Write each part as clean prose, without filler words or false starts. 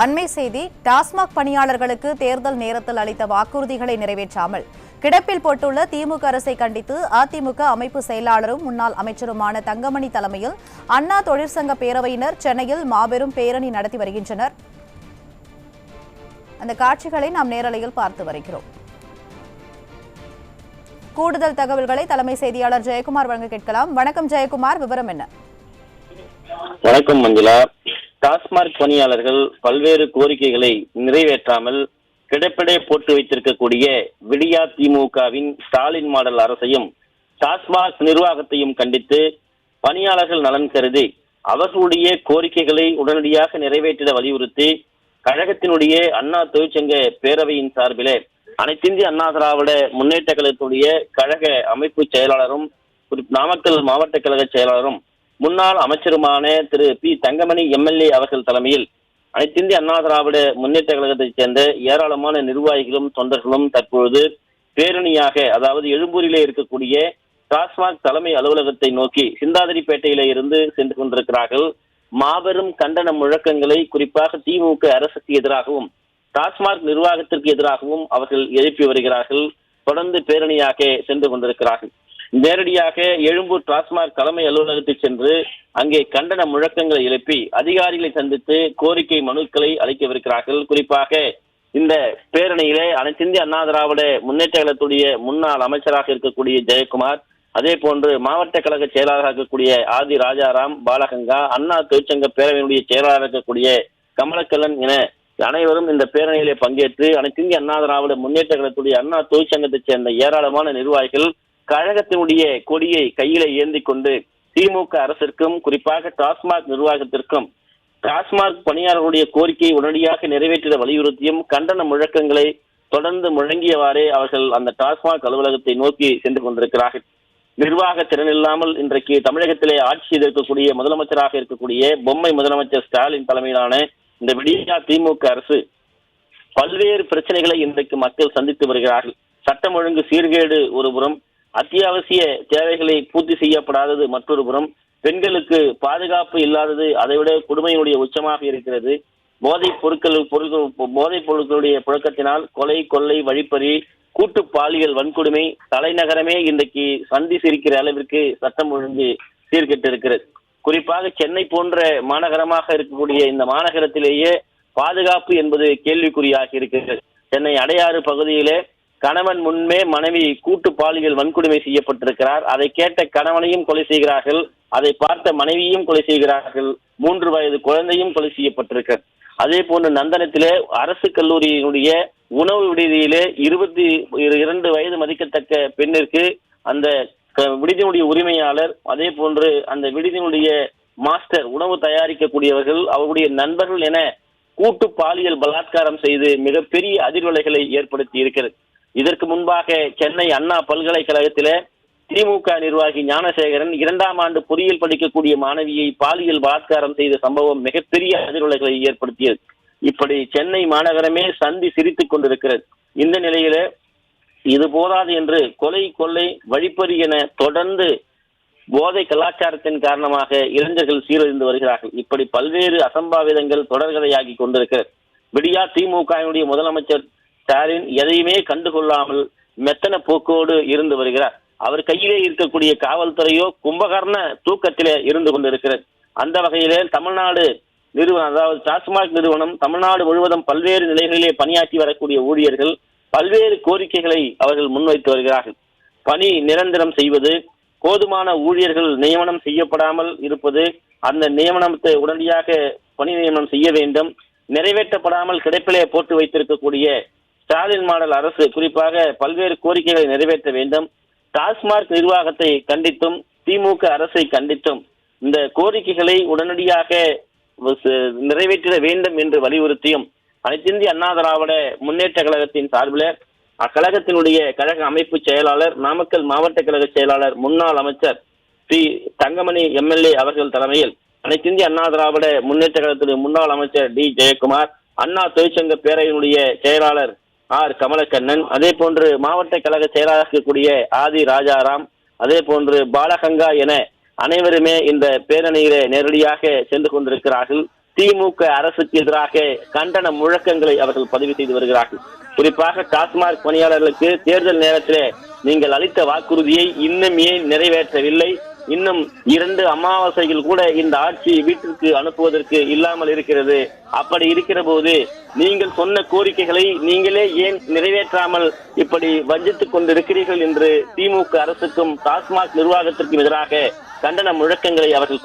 அண்மை செய்தி. டாஸ்மாக் பணியாளர்களுக்கு தேர்தல் நேரத்தில் அளித்த வாக்குறுதிகளை நிறைவேற்றாமல் கிடப்பில் போட்டுள்ள திமுக அரசை கண்டித்து அதிமுக அமைப்பு செயலாளரும் முன்னாள் அமைச்சருமான தங்கமணி தலைமையில் அண்ணா தொழிற்சங்க பேரவையினர் சென்னையில் மாபெரும் பேரணி நடத்தி வருகின்றனர். அந்த காட்சிகளை நாம் நேரலையில் பார்த்து வருகிறோம். கூடுதல் தகவல்களை தலைமை செய்தியாளர் ஜெயக்குமார் வழங்க கேட்கலாம். வணக்கம் ஜெயக்குமார், விவரம் என்ன? வணக்கம் மஞ்சுளா. டாஸ்மாக் பணியாளர்கள் பல்வேறு கோரிக்கைகளை நிறைவேற்றாமல் கிடப்பிடை போட்டு வைத்திருக்கக்கூடிய விடியா திமுகவின் ஸ்டாலின் மாடல் அரசையும் டாஸ்மாக் நிர்வாகத்தையும் கண்டித்து பணியாளர்கள் நலன் கருதி அவர்களுடைய கோரிக்கைகளை உடனடியாக நிறைவேற்றிட வலியுறுத்தி கழகத்தினுடைய அண்ணா தொழிற்சங்க பேரவையின் சார்பிலே அனைத்திந்திய அண்ணா திராவிட முன்னேற்ற கழகத்துடைய கழக அமைப்பு செயலாளரும் நாமக்கல் மாவட்ட கழக செயலாளரும் முன்னாள் அமைச்சருமான திரு பி தங்கமணி எம்எல்ஏ அவர்கள் தலைமையில் அனைத்திந்திய அண்ணா திராவிட முன்னேற்ற கழகத்தைச் சேர்ந்த ஏராளமான நிர்வாகிகளும் தொண்டர்களும் தற்பொழுது பேரணியாக, அதாவது எழும்பூரிலே இருக்கக்கூடிய டாஸ்மாக் தலைமை அலுவலகத்தை நோக்கி சிந்தாதிரிப்பேட்டையிலே இருந்து சென்று கொண்டிருக்கிறார்கள். மாபெரும் கண்டன முழக்கங்களை குறிப்பாக திமுக அரசுக்கு எதிராகவும் டாஸ்மாக் நிர்வாகத்திற்கு எதிராகவும் அவர்கள் எழுப்பி வருகிறார்கள். தொடர்ந்து பேரணியாக சென்று கொண்டிருக்கிறார்கள். நேரடியாக எழும்பூர் டாஸ்மாக் தலைமை அலுவலகத்தை சென்று அங்கே கண்டன முழக்கங்களை எழுப்பி அதிகாரிகளை சந்தித்து கோரிக்கை மனுக்களை அளிக்கவிருக்கிறார்கள். குறிப்பாக இந்த பேரணியிலே அனைத்திந்திய அண்ணா திராவிட முன்னேற்ற கழகத்துடைய முன்னாள் அமைச்சராக இருக்கக்கூடிய ஜெயக்குமார், அதே போன்று மாவட்ட கழக செயலாளராக இருக்கக்கூடிய ஆதி ராஜாராம், பாலகங்கா, அண்ணா தொழிற்சங்க பேரவையினுடைய செயலாளராக இருக்கக்கூடிய கமலக்கல்லன் என அனைவரும் இந்த பேரணியிலே பங்கேற்று அனைத்திந்திய அண்ணா திராவிட முன்னேற்ற கழகத்துடைய அண்ணா தொழிற்சங்கத்தைச் சேர்ந்த ஏராளமான நிர்வாகிகள் கழகத்தினுடைய கொடியை கையில ஏந்தி கொண்டு திமுக அரசிற்கும் குறிப்பாக டாஸ்மாக் நிர்வாகத்திற்கும் டாஸ்மாக் பணியாளர்களுடைய கோரிக்கையை உடனடியாக நிறைவேற்ற வலியுறுத்தியும் கண்டன முழக்கங்களை தொடர்ந்து முழங்கியவாறே அவர்கள் அந்த டாஸ்மாக் அலுவலகத்தை நோக்கி சென்று கொண்டிருக்கிறார்கள். நிர்வாக திறன் இல்லாமல் இன்றைக்கு தமிழகத்திலே ஆட்சி செய்திருக்கக்கூடிய முதலமைச்சராக இருக்கக்கூடிய பொம்மை முதலமைச்சர் ஸ்டாலின் தலைமையிலான இந்த விடியா திமுக அரசு பல்வேறு பிரச்சனைகளை இன்றைக்கு மக்கள் சந்தித்து வருகிறார்கள். சட்டம் ஒழுங்கு சீர்கேடு ஒருபுறம், அத்தியாவசிய தேவைகளை பூர்த்தி செய்யப்படாதது மற்றொரு புறம், பெண்களுக்கு பாதுகாப்பு இல்லாதது அதைவிட கொடுமையினுடைய உச்சமாக இருக்கிறது. போதைப் பொருட்களுடைய புழக்கத்தினால் கொலை, கொள்ளை, வழிப்பறி, கூட்டு பாலியல் வன்கொடுமை தலைநகரமே இன்றைக்கு சந்தி சிரிக்கிற அளவிற்கு சட்டம் ஒழுங்கு சீர்கெட்டு இருக்கிறது. குறிப்பாக சென்னை போன்ற மாநகரமாக இருக்கக்கூடிய இந்த மாநகரத்திலேயே பாதுகாப்பு என்பது கேள்விக்குறியாகி இருக்கிறது. சென்னை அடையாறு பகுதியிலே கணவன் முன்பே மனைவி கூட்டு பாலியல் வன்கொடுமை செய்யப்பட்டிருக்கிறார். அதை கேட்ட கணவனையும் கொலை செய்கிறார்கள், அதை பார்த்த மனைவியும் கொலை செய்கிறார்கள், 3 வயது குழந்தையும் கொலை செய்யப்பட்டிருக்கிறார். அதே போன்று நந்தனத்திலே அரசு கல்லூரியினுடைய உணவு விடுதியிலே 22 வயது மதிக்கத்தக்க பெண்ணிற்கு அந்த விடுதியினுடைய உரிமையாளர், அதே போன்று அந்த விடுதியினுடைய மாஸ்டர், உணவு தயாரிக்கக்கூடியவர்கள், அவருடைய நண்பர்கள் என கூட்டு பாலியல் பலாத்காரம் செய்து மிகப்பெரிய அதிர்வலைகளை ஏற்படுத்தி இருக்கிறது. இதற்கு முன்பாக சென்னை அண்ணா பல்கலைக்கழகத்திலே திமுக நிர்வாகி ஞானசேகரன் 2ஆம் ஆண்டு பொறியியல் படிக்கக்கூடிய மாணவியை பாலியல் பலாத்காரம் செய்த சம்பவம் மிகப்பெரிய அதிர்வலைகளை ஏற்படுத்தியது. இப்படி சென்னை மாநகரமே சந்தி சிரித்துக் கொண்டிருக்கிறது. இந்த நிலையில இது போதாது என்று கொலை, கொள்ளை, வழிப்பறி என தொடர்ந்து போதை கலாச்சாரத்தின் காரணமாக இளைஞர்கள் சீரழிந்து வருகிறார்கள். இப்படி பல்வேறு அசம்பாவிதங்கள் தொடர்கதையாகி கொண்டிருக்கிறது. விடியா திமுகவினுடைய முதலமைச்சர் ஸ்டாலின் எதையுமே கண்டுகொள்ளாமல் மெத்தன போக்கோடு இருந்து வருகிறார். அவர் கையிலே இருக்கக்கூடிய காவல்துறையோ கும்பகர்ண தூக்கத்திலே இருந்து கொண்டிருக்கிறது. அந்த வகையிலே தமிழ்நாடு நிறுவனம், அதாவது டாஸ்மாக் நிறுவனம் தமிழ்நாடு முழுவதும் பல்வேறு நிலைகளிலே பணியாற்றி வரக்கூடிய ஊழியர்கள் பல்வேறு கோரிக்கைகளை அவர்கள் முன்வைத்து வருகிறார்கள். பணி நிரந்தரம் செய்வது, போதுமான ஊழியர்கள் நியமனம் செய்யப்படாமல் இருப்பது, அந்த நியமனத்தை உடனடியாக பணி நியமனம் செய்ய வேண்டும், நிறைவேற்றப்படாமல் கிடப்பிலே போட்டு வைத்திருக்கக்கூடிய ஸ்டாலின் மாடல் அரசு குறிப்பாக பல்வேறு கோரிக்கைகளை நிறைவேற்ற வேண்டும், டாஸ்மாக் நிர்வாகத்தை கண்டித்தும் திமுக அரசை கண்டித்தும் இந்த கோரிக்கைகளை உடனடியாக நிறைவேற்ற வேண்டும் என்று வலியுறுத்தியும் அனைத்திந்திய அண்ணா திராவிட முன்னேற்ற கழகத்தின் சார்பில் அக்கழகத்தினுடைய கழக அமைப்பு செயலாளர், நாமக்கல் மாவட்ட கழக செயலாளர், முன்னாள் அமைச்சர் பி தங்கமணி எம்எல்ஏ அவர்கள் தலைமையில் அனைத்திந்திய அண்ணா திராவிட முன்னேற்ற கழகத்துடைய முன்னாள் அமைச்சர் டி ஜெயக்குமார், அண்ணா தொழிற்சங்க பேரவையினுடைய செயலாளர் ஆர் கமலக்கண்ணன், அதே போன்று மாவட்ட கழக செயலாளராக இருக்கக்கூடிய ஆதி ராஜாராம், அதே போன்று பாலகங்கா என அனைவருமே இந்த பேரணியிலே நேரடியாக சென்று கொண்டிருக்கிறார்கள். திமுக அரசுக்கு எதிராக கண்டன முழக்கங்களை அவர்கள் பதிவு செய்து வருகிறார்கள். குறிப்பாக டாஸ்மாக் பணியாளர்களுக்கு தேர்தல் நேரத்திலே நீங்கள் அளித்த வாக்குறுதியை இன்னும் ஏன் நிறைவேற்றவில்லை? இன்னும் 2 அமாவாசைகள் கூட இந்த ஆட்சி வீட்டிற்கு அனுப்புவதற்கு இல்லாமல் இருக்கிறது. அப்படி இருக்கிற போது நீங்கள் சொன்ன கோரிக்கைகளை நீங்களே ஏன் நிறைவேற்றாமல் இப்படி வஞ்சித்துக் கொண்டிருக்கிறீர்கள் என்று திமுக அரசுக்கும் டாஸ்மாக் நிர்வாகத்திற்கும் எதிராக கண்டன முழக்கங்களை அவர்கள்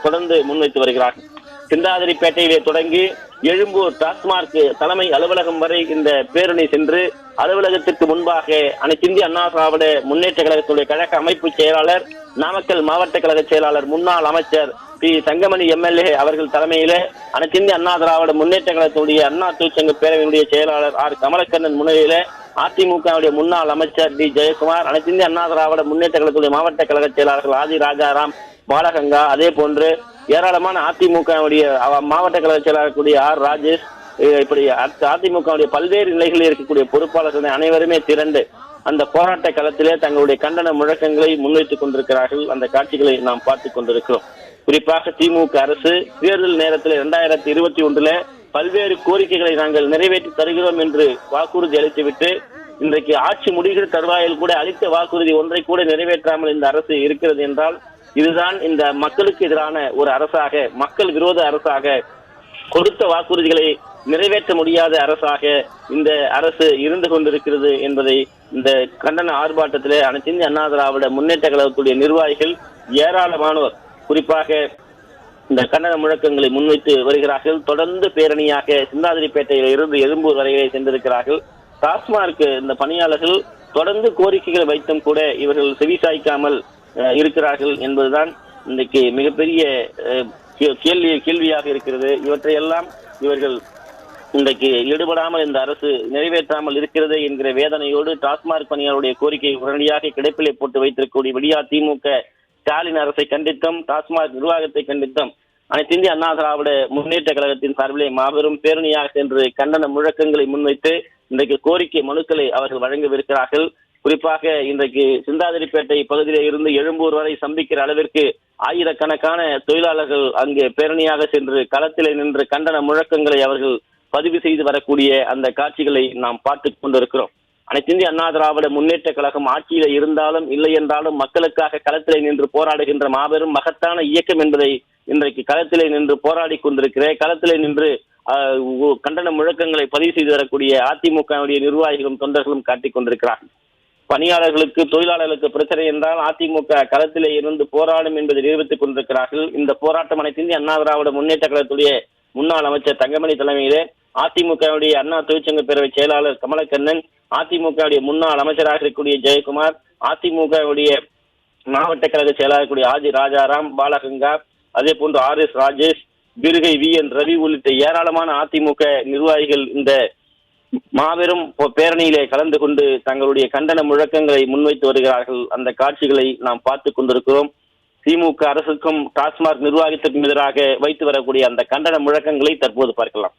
தொடர்ந்து முன்வைத்து வருகிறார்கள். சிந்தாதிரிப்பேட்டையிலே தொடங்கி எழும்பூர் டாஸ்மாக் தலைமை அலுவலகம் வரை இந்த பேரணி சென்று அலுவலகத்திற்கு முன்பாக அனைத்து இந்திய அண்ணா திராவிட முன்னேற்ற கழகத்துடைய கழக அமைப்பு செயலாளர், நாமக்கல் மாவட்ட கழக செயலாளர், முன்னாள் அமைச்சர் பி தங்கமணி எம்எல்ஏ அவர்கள் தலைமையில அனைத்து இந்திய அண்ணா திராவிட முன்னேற்ற கழகத்துடைய அண்ணா தொழிற்சங்க பேரவையினுடைய செயலாளர் ஆர் கமலக்கண்ணன் முன்னிலையில அதிமுகவுடைய முன்னாள் அமைச்சர் டி ஜெயக்குமார், அனைத்து இந்திய அண்ணா திராவிட முன்னேற்ற கழகத்துடைய மாவட்ட கழக செயலாளர்கள் ஆதி ராஜாராம், பாலகங்கா, அதே போன்று ஏராளமான அதிமுகவுடைய மாவட்ட கழக செயலாளர்களுடைய ஆர் ராஜேஷ், இப்படி அதிமுகவுடைய பல்வேறு நிலைகளில் இருக்கக்கூடிய பொறுப்பாளர்கள் அனைவருமே திரண்டு அந்த போராட்ட களத்திலே தங்களுடைய கண்டன முழக்கங்களை முன்வைத்துக் கொண்டிருக்கிறார்கள். அந்த காட்சிகளை நாம் பார்த்துக் கொண்டிருக்கிறோம். குறிப்பாக திமுக அரசு தேர்தல் நேரத்தில் 2021 பல்வேறு கோரிக்கைகளை நாங்கள் நிறைவேற்றி தருகிறோம் என்று வாக்குறுதி அளித்துவிட்டு இன்றைக்கு ஆட்சி முடிகிற தருவாயில் கூட அளித்த வாக்குறுதி ஒன்றை கூட நிறைவேற்றாமல் இந்த அரசு இருக்கிறது என்றால் இதுதான் இந்த மக்களுக்கு எதிரான ஒரு அரசாக, மக்கள் விரோத அரசாக, கொடுத்த வாக்குறுதிகளை நிறைவேற்ற முடியாத அரசாக இந்த அரசு இருந்து கொண்டிருக்கிறது என்பதை இந்த கண்டன ஆர்ப்பாட்டத்திலே அனைத்து இந்திய அண்ணா திராவிட முன்னேற்ற கழகத்துடைய நிர்வாகிகள் ஏராளமானோர் குறிப்பாக இந்த கண்டன முழக்கங்களை முன்வைத்து வருகிறார்கள். தொடர்ந்து பேரணியாக சிந்தாதிரிப்பேட்டையில் இருந்து எழும்பூர் வரையிலே சென்றிருக்கிறார்கள். டாஸ்மாக் இந்த பணியாளர்கள் தொடர்ந்து கோரிக்கைகளை வைத்தும் கூட இவர்கள் செவிசாய்க்காமல் இருக்கிறார்கள் என்பதுதான் இன்றைக்கு மிகப்பெரிய கேள்வியாக இருக்கிறது. இவற்றையெல்லாம் இவர்கள் இன்றைக்கு ஈடுபடாமல் இந்த அரசு நிறைவேற்றாமல் இருக்கிறது என்கிற வேதனையோடு டாஸ்மாக் பணியாளருடைய கோரிக்கையை உடனடியாக கிடப்பிலே போட்டு வைத்திருக்கக்கூடிய விடியா திமுக ஸ்டாலின் அரசை கண்டித்தும் டாஸ்மாக் நிர்வாகத்தை கண்டித்தும் அனைத்து இந்திய அண்ணா திராவிட முன்னேற்ற கழகத்தின் சார்பிலே மாபெரும் பேரணியாக சென்று கண்டன முழக்கங்களை முன்வைத்து இன்றைக்கு கோரிக்கை மனுக்களை அவர்கள் வழங்கவிருக்கிறார்கள். குறிப்பாக இன்றைக்கு சிந்தாதிரிப்பேட்டை பகுதியில் இருந்து எழும்பூர் வரை சந்திக்கிற அளவிற்கு ஆயிரக்கணக்கான தொழிலாளர்கள் அங்கே பேரணியாக சென்று களத்திலே நின்று கண்டன முழக்கங்களை அவர்கள் பதிவு செய்து வரக்கூடிய அந்த காட்சிகளை நாம் பார்த்துக் கொண்டிருக்கிறோம். அனைத்து இந்திய அண்ணா திராவிட முன்னேற்ற கழகம் ஆட்சியில இருந்தாலும் இல்லை என்றாலும் மக்களுக்காக களத்திலே நின்று போராடுகின்ற மாபெரும் மகத்தான இயக்கம் என்பதை இன்றைக்கு களத்திலே நின்று போராடி கொண்டிருக்கிற, களத்திலே நின்று கண்டன முழக்கங்களை பதிவு செய்து வரக்கூடிய அதிமுகவுடைய நிர்வாகிகளும் தொண்டர்களும் காட்டிக் கொண்டிருக்கிறார்கள். பணியாளர்களுக்கு, தொழிலாளர்களுக்கு பிரச்சனை என்றால் அதிமுக களத்திலே இருந்து போராடும் என்பதை நிரூபித்துக் கொண்டிருக்கிறார்கள். இந்த போராட்டம் அனைத்து இந்திய அண்ணா திராவிட முன்னேற்ற கழகத்துடைய முன்னாள் அமைச்சர் தங்கமணி தலைமையிலே அதிமுகவுடைய அண்ணா தொழிற்சங்க பேரவை செயலாளர் கமலக்கண்ணன், அதிமுகவுடைய முன்னாள் அமைச்சராக இருக்கக்கூடிய ஜெயக்குமார், அதிமுகவுடைய மாவட்ட கழக செயலாளர் ஆதி ராஜாராம், பாலகங்கா, அதே போன்று RS ராஜேஷ், பிருகை VN ரவி உள்ளிட்ட ஏராளமான அதிமுக நிர்வாகிகள் இந்த மாபெரும் பேரணியிலே கலந்து கொண்டு தங்களுடைய கண்டன முழக்கங்களை முன்வைத்து வருகிறார்கள். அந்த காட்சிகளை நாம் பார்த்துக் கொண்டிருக்கிறோம். திமுக அரசுக்கும் டாஸ்மாக் நிர்வாகத்திற்கும் எதிராக வைத்து வரக்கூடிய அந்த கண்டன முழக்கங்களை தற்போது பார்க்கலாம்.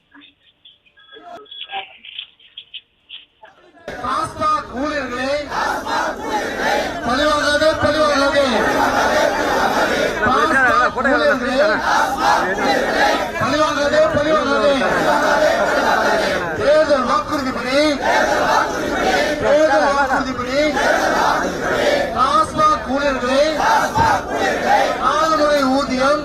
தேர்தல் வாக்குறுதிப்படி டாஸ்மாக் ஊழியர்களை 4 முறை ஊதியம்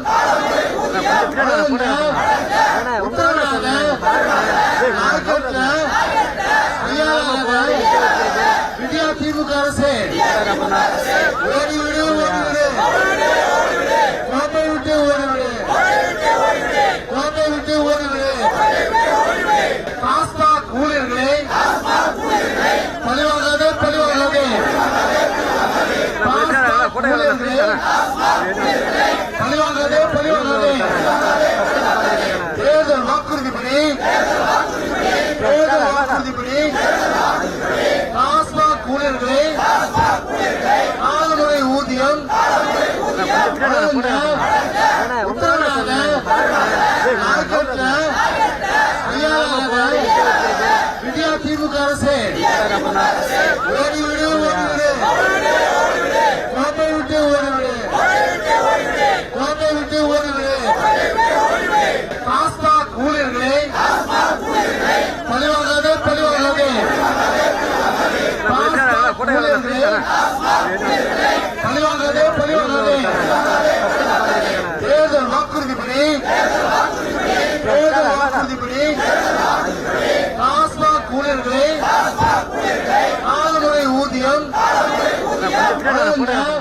விடியா திமுக அரசு டாஸ்மாக் ஊழியர்களை பழிவாங்காதே தேர்தல் வாக்குறுதிப்படி டாஸ்மாக் ஊழியர்களை 4 முறை ஊதியம் விடியா திமுக அரசு டாஸ்மாக் ஊழியர்களே 4 முறை ஊதியம் வழங்க